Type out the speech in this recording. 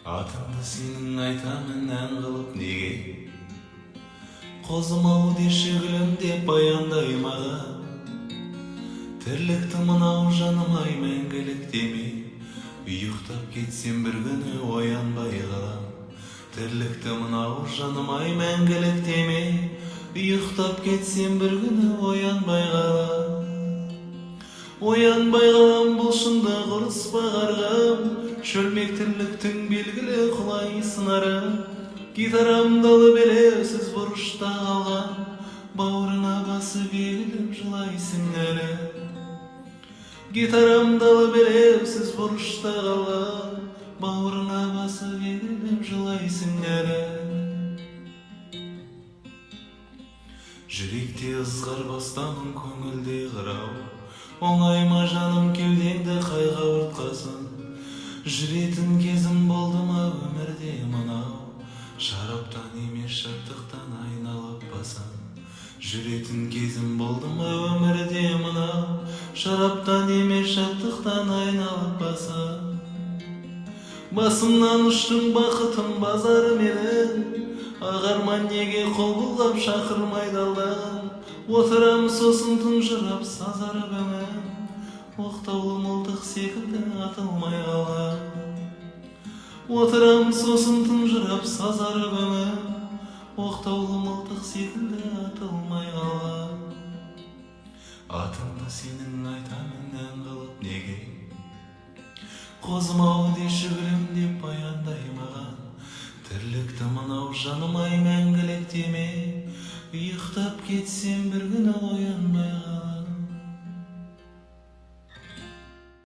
Атыңды сенің айтамын ән қылып неге? Қозым-ау деші гүлім деп баяндай маған. Тірлікті мынау жаным-ай мәңгілік деме. Ұйықтап кетсем бір күні оянбай қалам. Тірлікті мынау жаным-ай мәңгілік деме. Ұйықтап кетсем бір күні оянбай қалам. Оянбай қалам бұл шында құрыспа қарғам. Шөлмек тірліктің белгілі құлай сынары. Гитарамды алып елеусіз бұрышта қалған. Бауырыңа басып егіліп жылайсың әлі. Гитарамды алып елеусіз бұрышта қалған. Бауырыңа басып егіліп жылайсың әлі. Жүректе ызғар бастамын, көңілде қырау. Оңай ма жаным кеудеңді қайға ұртқасын? Жүретін кезім болды ма өмірде мынау? Шараптан емес шаттықтан айналып басам. Жүретін кезім болды ма өмірде мынау? Шараптан емес шаттықтан айналып басам. Басымнан ұштың бақытым базары менің. Ағарман неге қол бұлғап шақырмайды алдаған. Отырам сосын тұнжырап сазарып өңім. Оқтаулы мылтық секілді атылмай қалам. Отырам сосын тұнжырап сазарып өңім. Оқтаулы мылтық секілді атылмай қалам. Атыңды сенің айтамын ән қылып неге? Қозым-ау деші гүлім деп баяндай маған. Тірлікті мынау жаным-ай мәңгілік деме. Ұйықтап кетсем бір күні оянбай